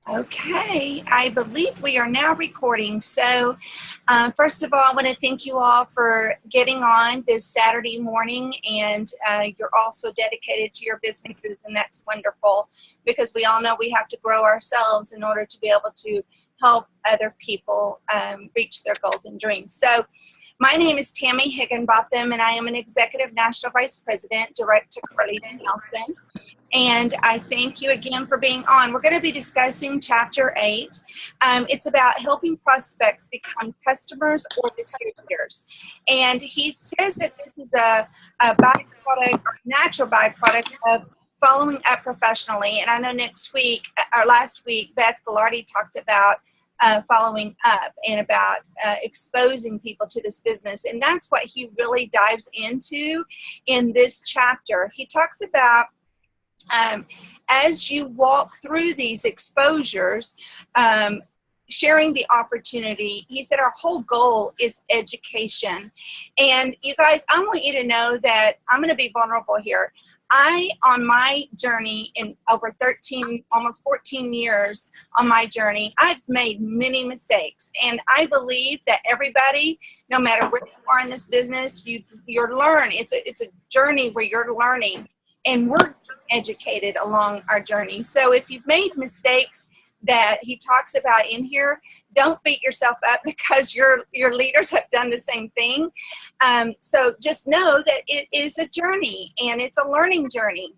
Okay, I believe we are now recording. So, first of all, I want to thank you all for getting on this Saturday morning, and you're also dedicated to your businesses, and that's wonderful because we all know we have to grow ourselves in order to be able to help other people reach their goals and dreams. So, my name is Tammy Higginbotham, and I am an Executive National Vice President, direct to Carly Nelson. And I thank you again for being on. We're going to be discussing Chapter 8. It's about helping prospects become customers or distributors. And he says that this is a byproduct, natural byproduct of following up professionally. And I know last week, Beth Velarde talked about following up and about exposing people to this business. And that's what he really dives into in this chapter. He talks about as you walk through these exposures, sharing the opportunity. He said our whole goal is education. And you guys, I want you to know that I'm going to be vulnerable here. On my journey in over 13, almost 14 years on my journey, I've made many mistakes. And I believe that everybody, no matter where you are in this business, you're learning. It's a journey where you're learning. And we're educated along our journey. So if you've made mistakes that he talks about in here, don't beat yourself up because your leaders have done the same thing. So just know that it is a journey and it's a learning journey.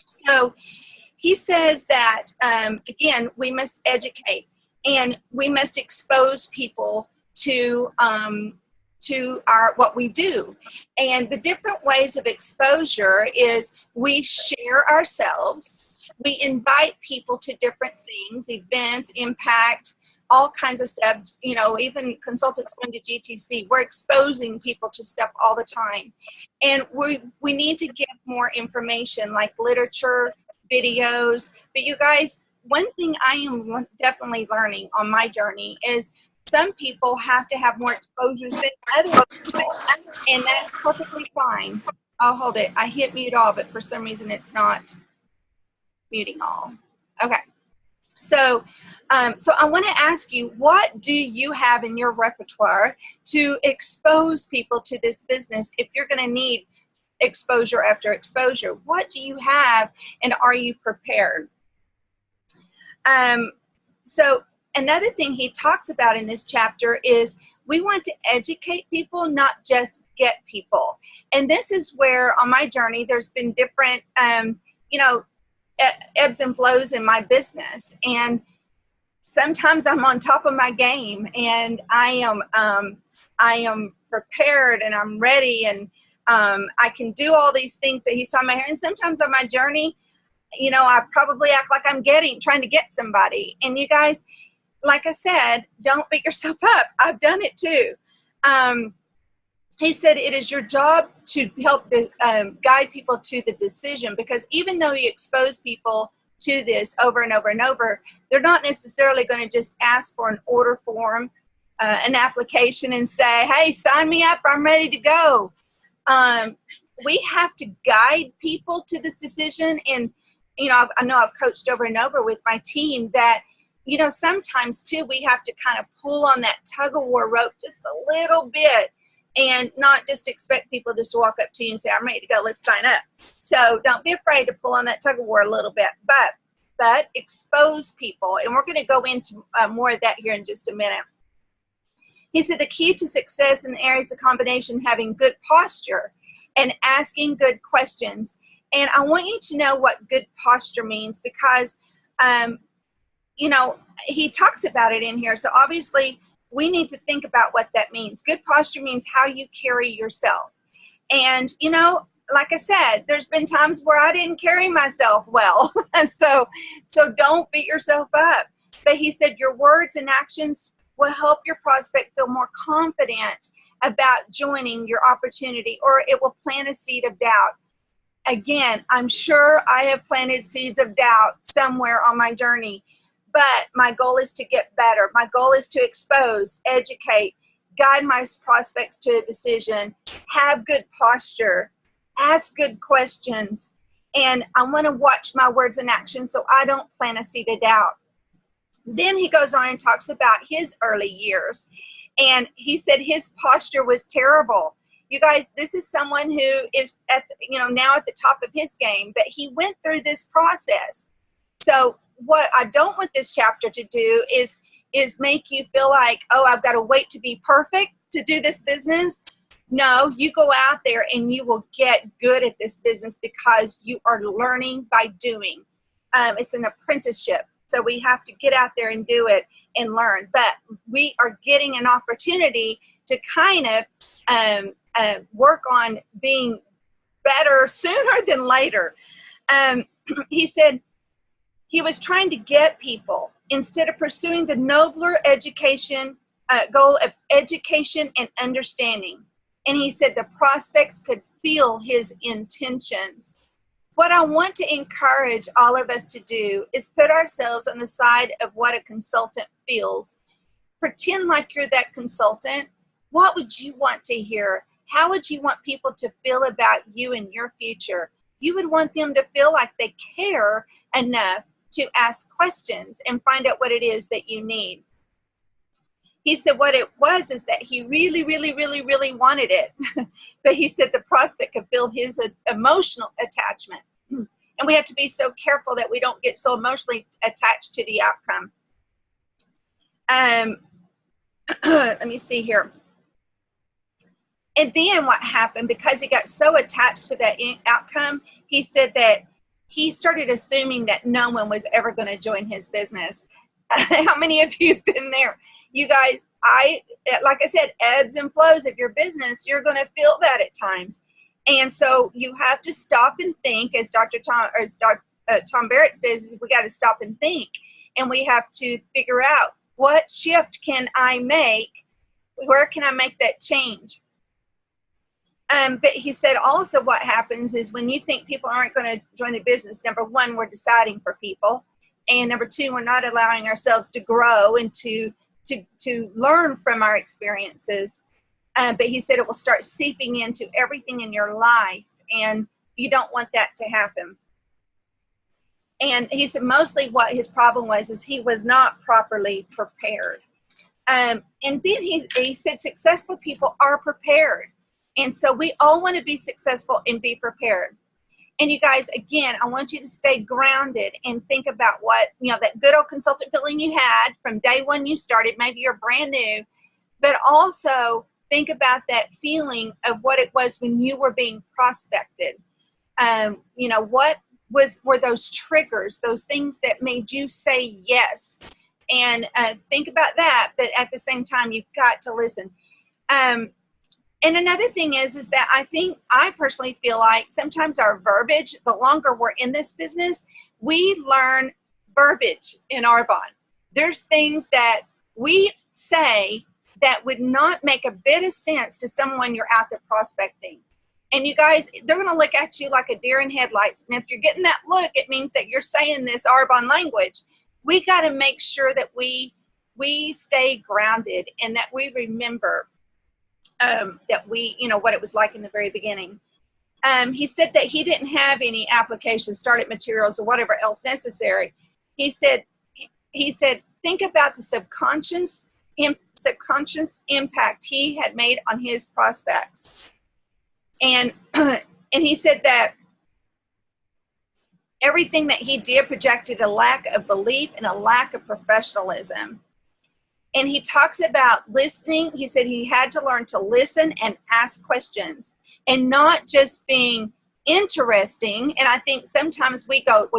So he says that, again, we must educate and we must expose people to what we do. And the different ways of exposure is we share ourselves, we invite people to different things, events, impact, all kinds of stuff, even consultants going to GTC, we're exposing people to stuff all the time. And we need to give more information like literature, videos. But you guys, one thing I am definitely learning on my journey is some people have to have more exposures than others, and that's perfectly fine. I'll hold it. I hit mute all, but for some reason it's not muting all. Okay. So I want to ask you, what do you have in your repertoire to expose people to this business if you're going to need exposure after exposure? What do you have, and are you prepared? So another thing he talks about in this chapter is we want to educate people, not just get people. And this is where on my journey, there's been different, ebbs and flows in my business. And sometimes I'm on top of my game and I am prepared and I'm ready and I can do all these things that he's talking about here. And sometimes on my journey, I probably act like I'm trying to get somebody. And you guys, like I said, don't beat yourself up. I've done it too. He said it is your job to help guide people to the decision, because even though you expose people to this over and over and over, they're not necessarily going to just ask for an order form, an application and say, hey, sign me up, I'm ready to go. We have to guide people to this decision. And, I know I've coached over and over with my team that, sometimes too, we have to kind of pull on that tug of war rope just a little bit and not just expect people just to walk up to you and say, I'm ready to go, let's sign up. So don't be afraid to pull on that tug of war a little bit, but expose people. And we're going to go into more of that here in just a minute. He said the key to success in the areas of combination, having good posture and asking good questions. And I want you to know what good posture means because, he talks about it in here. So obviously we need to think about what that means. Good posture means how you carry yourself. And, like I said, there's been times where I didn't carry myself well. so don't beat yourself up. But he said your words and actions will help your prospect feel more confident about joining your opportunity, or it will plant a seed of doubt. Again, I'm sure I have planted seeds of doubt somewhere on my journey, but my goal is to get better. My goal is to expose, educate, guide my prospects to a decision, have good posture, ask good questions, and I want to watch my words and actions so I don't plant a seed of doubt. Then he goes on and talks about his early years. And he said his posture was terrible. You guys, this is someone who is now at the top of his game, but he went through this process. So what I don't want this chapter to do is make you feel like, oh, I've got to wait to be perfect to do this business. No, you go out there and you will get good at this business because you are learning by doing. It's an apprenticeship. So we have to get out there and do it and learn. But we are getting an opportunity to kind of work on being better sooner than later. He said he was trying to get people instead of pursuing the nobler education goal of education and understanding. And he said the prospects could feel his intentions. What I want to encourage all of us to do is put ourselves on the side of what a consultant feels. Pretend like you're that consultant. What would you want to hear? How would you want people to feel about you and your future? You would want them to feel like they care enough to ask questions and find out what it is that you need. He said what it was is that he really, really, really, really wanted it. But he said the prospect could feel his emotional attachment. And we have to be so careful that we don't get so emotionally attached to the outcome. Let me see here. And then what happened, because he got so attached to that outcome, he said that he started assuming that no one was ever going to join his business. How many of you have been there? You guys, like I said, ebbs and flows of your business, you're going to feel that at times. And so you have to stop and think, as Dr. Tom Barrett says, we got to stop and think. And we have to figure out, what shift can I make? Where can I make that change? But he said also what happens is when you think people aren't going to join the business, number one, we're deciding for people. And number two, we're not allowing ourselves to grow and to learn from our experiences. But he said it will start seeping into everything in your life, and you don't want that to happen. And he said mostly what his problem was is he was not properly prepared. And then he said successful people are prepared. And so we all want to be successful and be prepared. And you guys, again, I want you to stay grounded and think about what, that good old consultant feeling you had from day one you started. Maybe you're brand new, but also think about that feeling of what it was when you were being prospected. What were those triggers, those things that made you say yes? And think about that, but at the same time, you've got to listen. And another thing is that I personally feel like sometimes our verbiage, the longer we're in this business, we learn verbiage in Arbonne. There's things that we say that would not make a bit of sense to someone you're out there prospecting. And you guys, they're going to look at you like a deer in headlights. And if you're getting that look, it means that you're saying this Arbonne language. We got to make sure that we stay grounded and that we remember that we, what it was like in the very beginning. He said that he didn't have any applications, startup materials, or whatever else necessary. He said, think about the subconscious impact he had made on his prospects. And he said that everything that he did projected a lack of belief and a lack of professionalism. And he talks about listening. He said he had to learn to listen and ask questions and not just being interesting. And I think sometimes we talk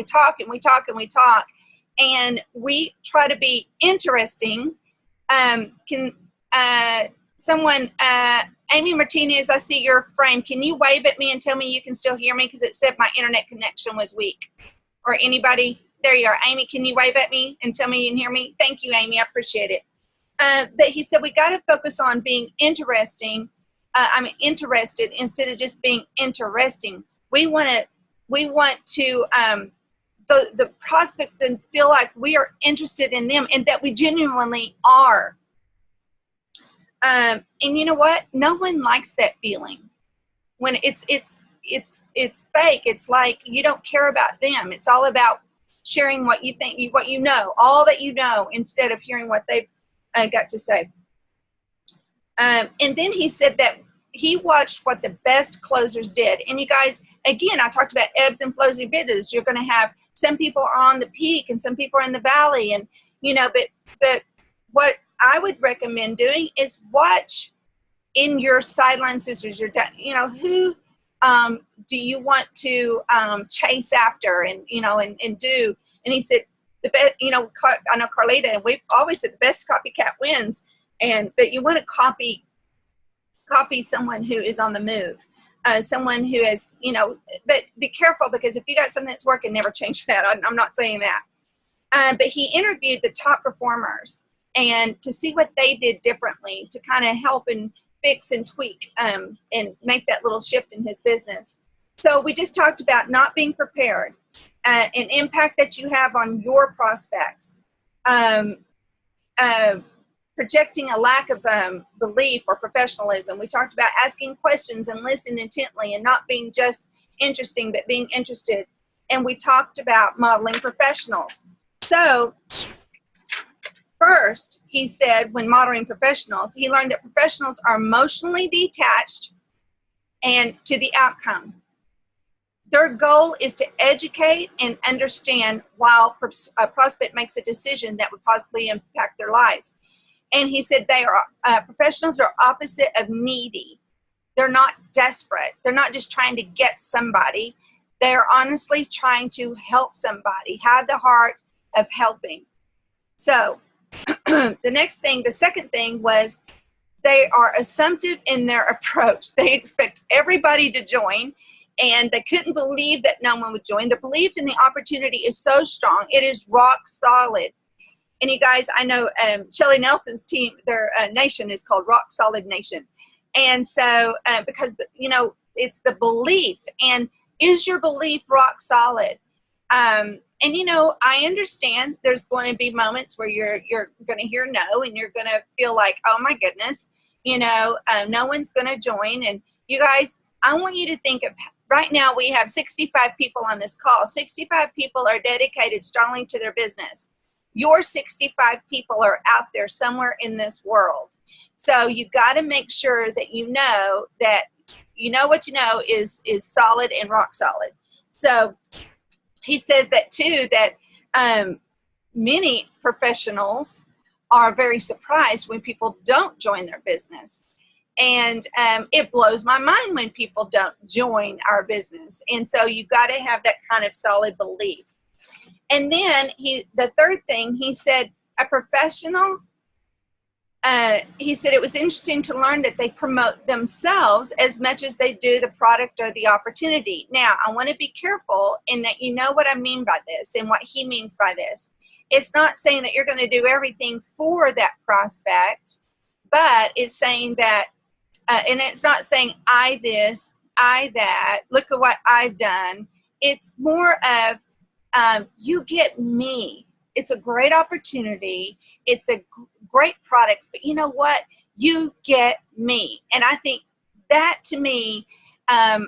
and we talk and we talk and we try to be interesting. Amy Martinez, I see your frame. Can you wave at me and tell me you can still hear me? Because it said my internet connection was weak. Or anybody? There you are. Amy, can you wave at me and tell me you can hear me? Thank you, Amy. I appreciate it. But he said we got to focus on being interested instead of just being interesting. We want to the prospects to feel like we are interested in them and that we genuinely are. And you know what? No one likes that feeling when it's fake. It's like you don't care about them. It's all about sharing what you think, what you know, all that you know, instead of hearing what they've got to say. And then he said that he watched what the best closers did. And you guys, again, I talked about ebbs and flows of business. You're going to have some people are on the peak and some people are in the valley. And, you know, but what I would recommend doing is watch in your sideline sisters, you know, who do you want to chase after and, you know, and do. And he said, the best, you know, I know Carlita, and we've always said the best copycat wins. But you want to copy someone who is on the move, someone who is, you know, but be careful, because if you got something that's working, never change that. I'm not saying that. But he interviewed the top performers and to see what they did differently to kind of help and fix and tweak and make that little shift in his business. So we just talked about not being prepared, an impact that you have on your prospects, projecting a lack of belief or professionalism. We talked about asking questions and listening intently and not being just interesting, but being interested. And we talked about modeling professionals. So first, he said when modeling professionals, he learned that professionals are emotionally detached and to the outcome. Their goal is to educate and understand while a prospect makes a decision that would possibly impact their lives. And he said they are professionals are opposite of needy. They're not desperate. They're not just trying to get somebody. They're honestly trying to help somebody, have the heart of helping. So the second thing was they are assumptive in their approach. They expect everybody to join, and they couldn't believe that no one would join. The belief in the opportunity is so strong. It is rock solid. And you guys, I know Shelly Nelson's team, their nation is called Rock Solid Nation. And so, because, you know, it's the belief. And is your belief rock solid? And, you know, I understand there's going to be moments where you're going to hear no, and you're going to feel like, oh, my goodness, you know, no one's going to join. And you guys, I want you to think of, right now we have 65 people on this call. 65 people are dedicated strongly to their business. Your 65 people are out there somewhere in this world. So you got to make sure that you know what you know is solid and rock solid. So he says that too, that many professionals are very surprised when people don't join their business. And it blows my mind when people don't join our business. And so you've got to have that kind of solid belief. And then the third thing, he said, a professional, he said it was interesting to learn that they promote themselves as much as they do the product or the opportunity. Now, I want to be careful in that you know what I mean by this and what he means by this. It's not saying that you're going to do everything for that prospect, but it's saying that, and it's not saying I this, I that, look at what I've done. It's more of, you get me. It's a great opportunity. It's a great product, but you know what? You get me. And I think that to me, I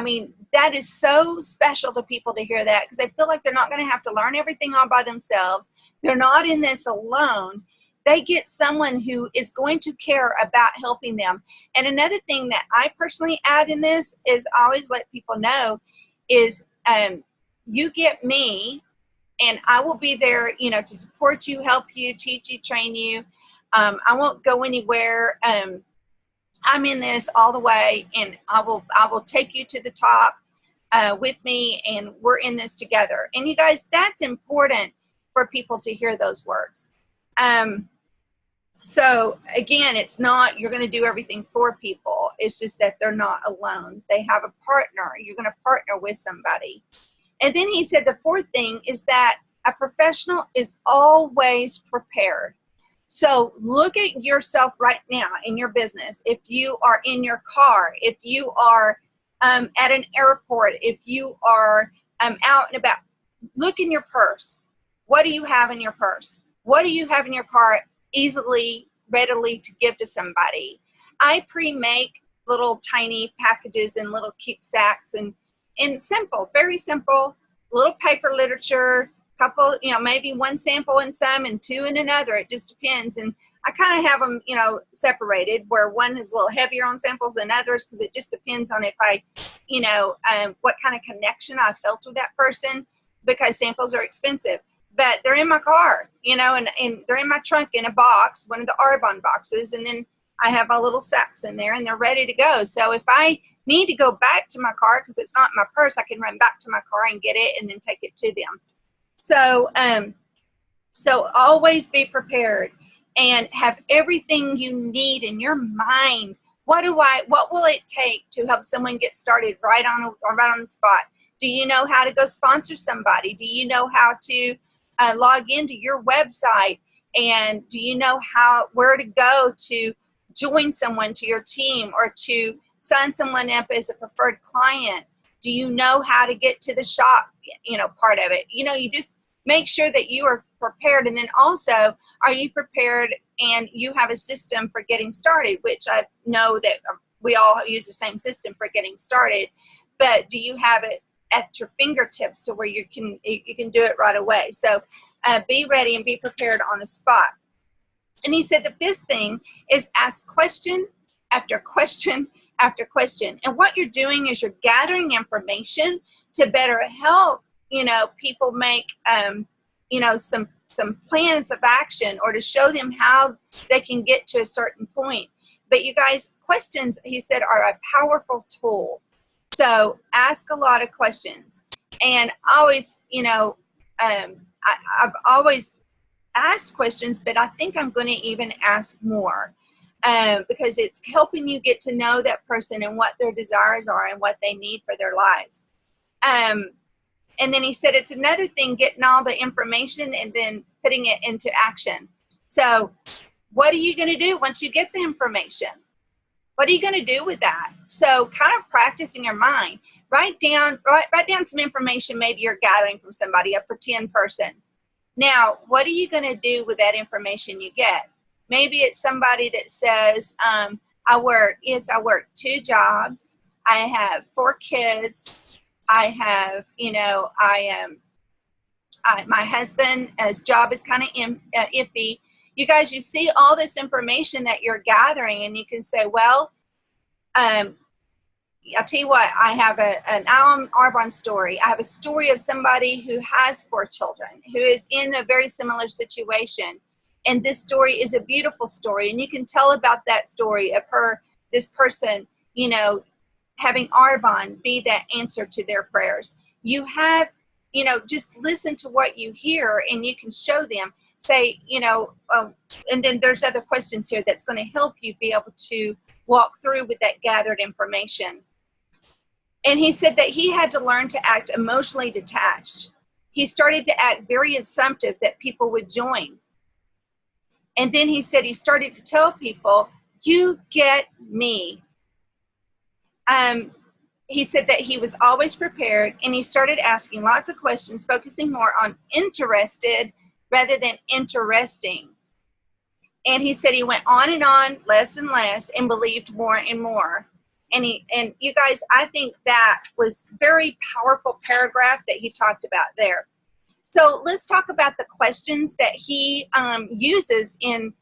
mean, that is so special to people to hear that, because they feel like they're not going to have to learn everything all by themselves. They're not in this alone. They get someone who is going to care about helping them. And another thing that I personally add in this is I always let people know is, you get me, and I will be there, you know, to support you, help you, teach you, train you. I won't go anywhere. I'm in this all the way, and I will take you to the top with me, and we're in this together. And you guys, that's important for people to hear those words. So again, it's not you're going to do everything for people. It's just that they're not alone. They have a partner. You're going to partner with somebody. And then he said the fourth thing is that a professional is always prepared. So look at yourself right now in your business. If you are in your car, if you are at an airport, if you are out and about, look in your purse. What do you have in your purse? What do you have in your car easily, readily to give to somebody? I pre-make little tiny packages and little cute sacks and simple, very simple, little paper literature, couple, you know, maybe one sample in some and two in another. It just depends. And I kind of have them, you know, separated where one is a little heavier on samples than others, because it just depends on if I, you know, what kind of connection I felt with that person, because samples are expensive. But they're in my car, you know, and they're in my trunk in a box, one of the Arbonne boxes, and then I have my little sacks in there, and they're ready to go. So if I need to go back to my car because it's not in my purse, I can run back to my car and get it and then take it to them. So, so always be prepared and have everything you need in your mind. What will it take to help someone get started right on the spot? Do you know how to go sponsor somebody? Do you know how to log into your website? And do you know where to go to join someone to your team or to sign someone up as a preferred client? Do you know how to get to the shop, you know, part of it? You know, you just make sure that you are prepared. And then also, are you prepared and you have a system for getting started, which I know that we all use the same system for getting started, but do you have it at your fingertips so where you can do it right away? So be ready and be prepared on the spot. And he said the fifth thing is ask question after question after question. And what you're doing is you're gathering information to better help, you know, people make, you know, some plans of action, or to show them how they can get to a certain point. But you guys, questions, he said, are a powerful tool. So ask a lot of questions. And always, you know, I've always asked questions, but I think I'm going to even ask more, because it's helping you get to know that person and what their desires are and what they need for their lives. And then he said it's another thing getting all the information and then putting it into action. So what are you going to do once you get the information? What are you going to do with that? So kind of practice in your mind. Write down some information maybe you're gathering from somebody, a pretend person. Now, what are you going to do with that information you get? Maybe it's somebody that says, I work 2 jobs. I have 4 kids. I have, you know, my husband's job is kind of iffy. You guys, you see all this information that you're gathering, and you can say, well, I'll tell you what, I have an Arbonne story. I have a story of somebody who has 4 children, who is in a very similar situation. And this story is a beautiful story. And you can tell about that story of this person, you know, having Arbonne be that answer to their prayers. You have, you know, just listen to what you hear, and you can show them, say, you know, and then there's other questions here that's going to help you be able to walk through with that gathered information. And he said that he had to learn to act emotionally detached. He started to act very assumptive that people would join. And then he said he started to tell people, you get me. He said that he was always prepared, and he started asking lots of questions, focusing more on interested rather than interesting. And he said he went on, less and less, and believed more and more. And you guys, I think that was very powerful paragraph that he talked about there. So let's talk about the questions that he uses in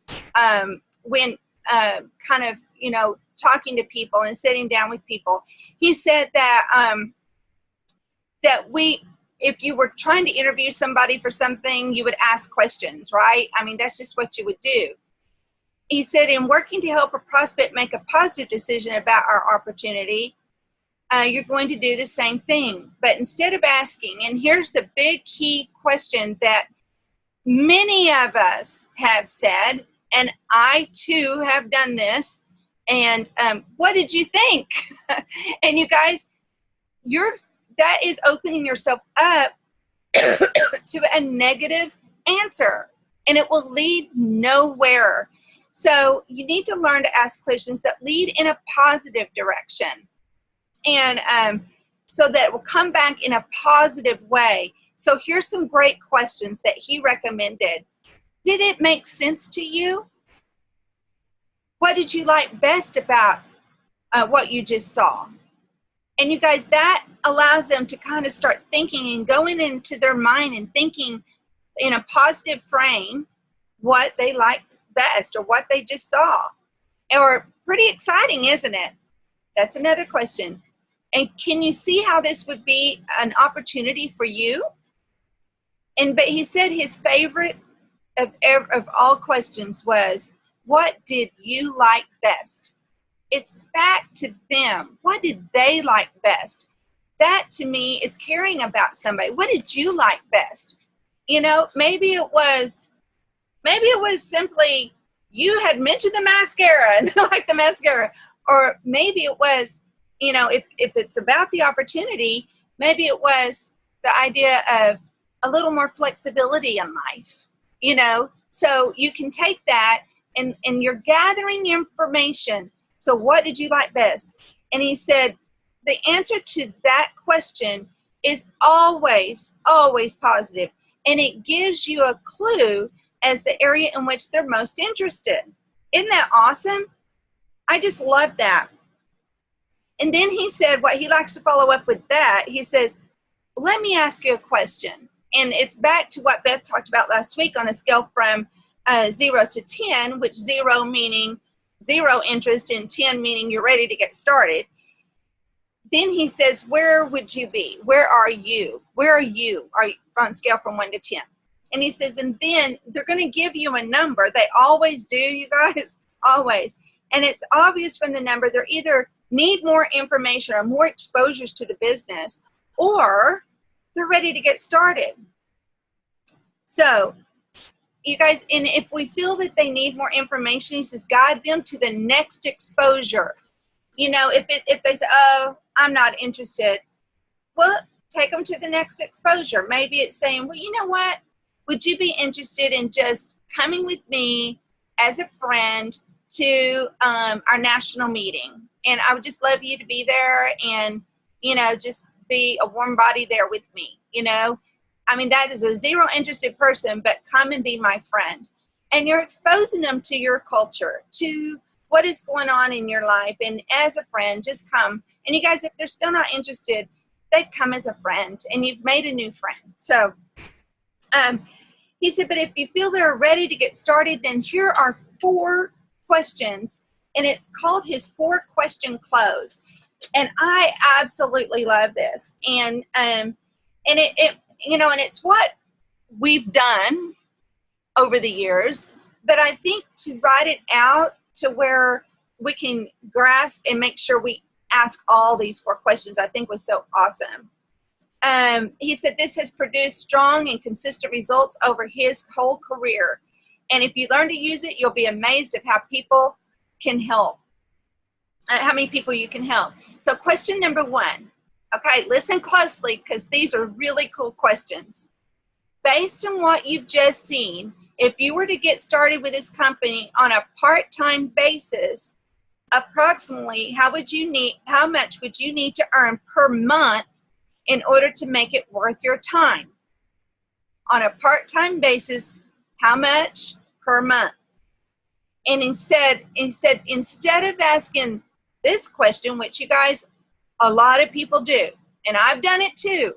when kind of, you know, talking to people and sitting down with people. He said that if you were trying to interview somebody for something, you would ask questions, right? I mean, that's just what you would do. He said, in working to help a prospect make a positive decision about our opportunity, you're going to do the same thing. But instead of asking, and here's the big key question that many of us have said, and I too have done this, and what did you think? And you guys, that is opening yourself up to a negative answer, and it will lead nowhere. So you need to learn to ask questions that lead in a positive direction, and so that it will come back in a positive way. So here's some great questions that he recommended. Did it make sense to you? What did you like best about what you just saw? And you guys, that allows them to kind of start thinking and going into their mind and thinking in a positive frame what they liked best or what they just saw. Or pretty exciting, isn't it? That's another question. And can you see how this would be an opportunity for you? But he said his favorite of all questions was, what did you like best? It's back to them. What did they like best? That to me is caring about somebody. What did you like best? You know, maybe it was simply you had mentioned the mascara and like the mascara. Or maybe it was, you know, if it's about the opportunity, maybe it was the idea of a little more flexibility in life, you know. So you can take that and you're gathering information. So what did you like best? And he said, the answer to that question is always, always positive. And it gives you a clue as the area in which they're most interested. Isn't that awesome? I just love that. And then he said what he likes to follow up with that. He says, let me ask you a question. And it's back to what Beth talked about last week on a scale from 0 to 10, which 0 meaning zero interest and 10 meaning you're ready to get started. Then he says, where would you be? Where are you? Where are you? Are you on a scale from 1 to 10? And he says, and then they're going to give you a number. They always do, you guys, always. And it's obvious from the number, they're either need more information or more exposures to the business, or they're ready to get started. So, you guys, and if we feel that they need more information, he says, guide them to the next exposure. You know, if they say, oh, I'm not interested, well, take them to the next exposure. Maybe it's saying, well, you know what? Would you be interested in just coming with me as a friend to our national meeting? And I would just love you to be there and, you know, just be a warm body there with me, you know? I mean, that is a zero interested person, but come and be my friend. And you're exposing them to your culture, to what is going on in your life. And as a friend, just come. And you guys, if they're still not interested, they've come as a friend and you've made a new friend. So he said, but if you feel they're ready to get started, then here are 4 questions. And it's called his 4-question close. And I absolutely love this. And it you know, and it's what we've done over the years, but I think to write it out to where we can grasp and make sure we ask all these 4 questions, I think was so awesome. He said this has produced strong and consistent results over his whole career. And if you learn to use it, you'll be amazed at how people can help, how many people you can help. So question number 1, okay, listen closely because these are really cool questions. Based on what you've just seen, if you were to get started with this company on a part-time basis, approximately how much would you need to earn per month in order to make it worth your time? On a part-time basis, how much per month? And instead of asking this question, which you guys, a lot of people do, and I've done it too,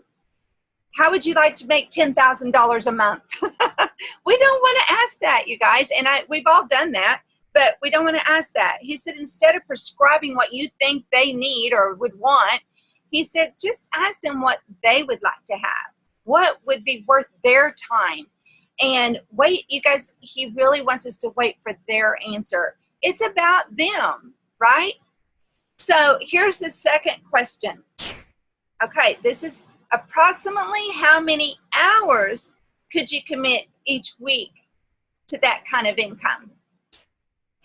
how would you like to make $10,000 a month? We don't want to ask that, you guys, and we've all done that, but we don't want to ask that. He said instead of prescribing what you think they need or would want, he said just ask them what they would like to have, what would be worth their time. And wait, you guys, he really wants us to wait for their answer. It's about them, right? So here's the second question. Okay, this is approximately how many hours could you commit each week to that kind of income?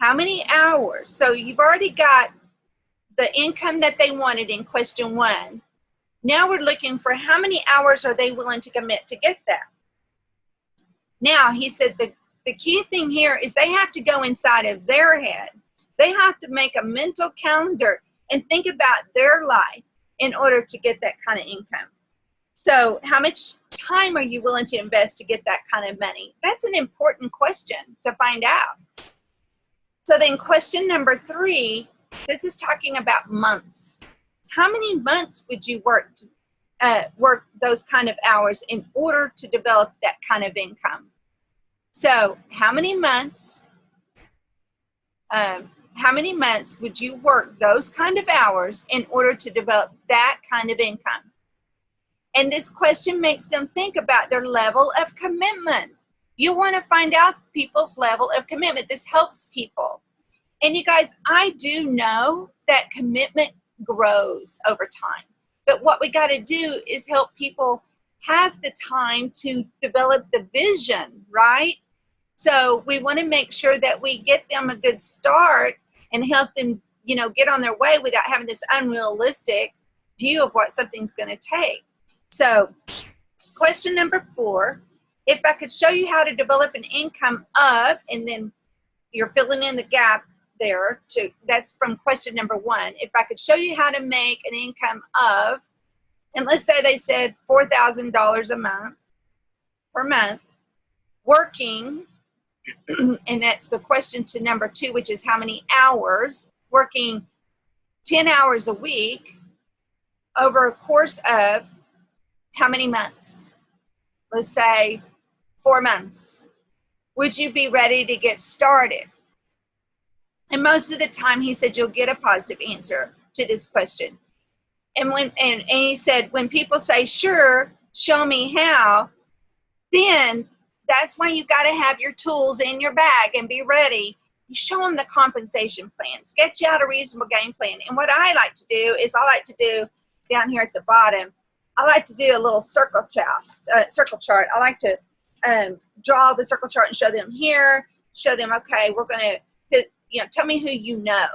How many hours? So you've already got the income that they wanted in question 1. Now we're looking for how many hours are they willing to commit to get that. Now, he said the key thing here is they have to go inside of their head. They have to make a mental calendar and think about their life in order to get that kind of income. So how much time are you willing to invest to get that kind of money? That's an important question to find out. So then question number 3, this is talking about months. How many months would you work work those kind of hours in order to develop that kind of income. So how many months would you work those kind of hours in order to develop that kind of income? And this question makes them think about their level of commitment. You want to find out people's level of commitment. This helps people. And you guys, I do know that commitment grows over time. But what we got to do is help people have the time to develop the vision, right? So we want to make sure that we get them a good start and help them, you know, get on their way without having this unrealistic view of what something's going to take. So question number 4, if I could show you how to develop an income of, and then you're filling in the gap there, that's from question number 1. If I could show you how to make an income of, and let's say they said $4,000 a month, per month, working, and that's the question to number 2, which is how many hours, working 10 hours a week over a course of how many months? Let's say 4 months. Would you be ready to get started? And most of the time he said you'll get a positive answer to this question. And he said when people say sure, show me how, then that's when you got to have your tools in your bag and be ready. You show them the compensation plan, sketch out a reasonable game plan. And what I like to do is I like to do down here at the bottom, I like to do a little circle chart. I like to draw the circle chart and show them here, show them, okay, we're going to, you know, tell me who you know.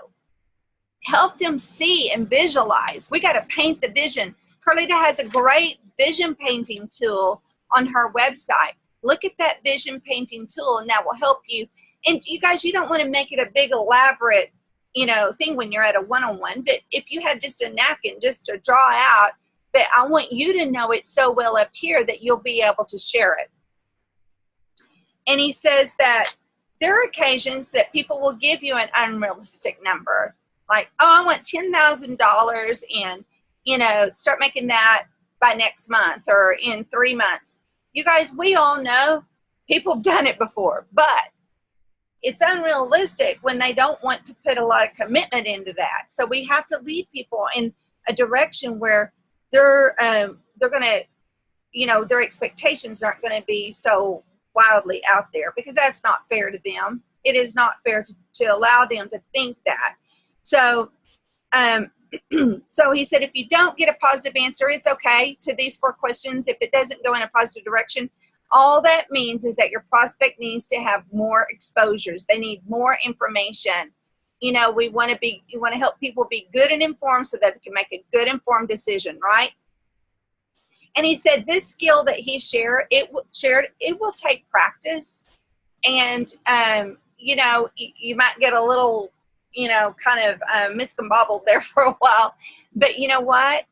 Help them see and visualize. We got to paint the vision. Carlita has a great vision painting tool on her website. Look at that vision painting tool and that will help you. And you guys, you don't want to make it a big elaborate, you know, thing when you're at a one-on-one, but if you had just a napkin just to draw out, but I want you to know it so well up here that you'll be able to share it. And he says that there are occasions that people will give you an unrealistic number. Like, oh, I want $10,000 and, you know, start making that by next month or in 3 months. You guys, we all know people have done it before, but it's unrealistic when they don't want to put a lot of commitment into that. So we have to lead people in a direction where they're going to, you know, their expectations aren't going to be so wildly out there, because that's not fair to them. It is not fair to allow them to think that. So, so he said, if you don't get a positive answer, it's okay to these 4 questions. If it doesn't go in a positive direction, all that means is that your prospect needs to have more exposures. They need more information. You know, we want to help people be good and informed so that they can make a good informed decision, right? And he said this skill that he shared, it will take practice. And, you know, you might get a little, you know, kind of miscombobbled there for a while. But you know what?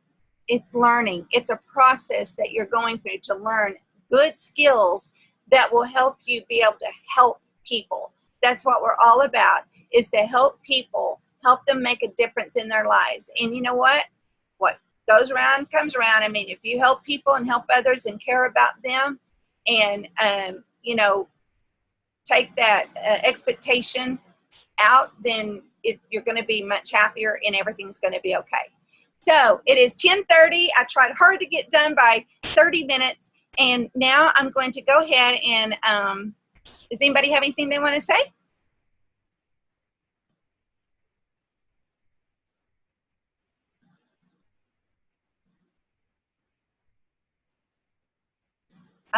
It's learning. It's a process that you're going through to learn good skills that will help you be able to help people. That's what we're all about, is to help people, help them make a difference in their lives. And you know what? What goes around comes around. I mean, if you help people and help others and care about them and, you know, take that expectation out, then you're going to be much happier and everything's going to be okay. So it is 10:30. I tried hard to get done by 30 minutes. And now I'm going to go ahead and, does anybody have anything they want to say?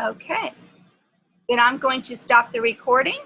Okay. Then I'm going to stop the recording.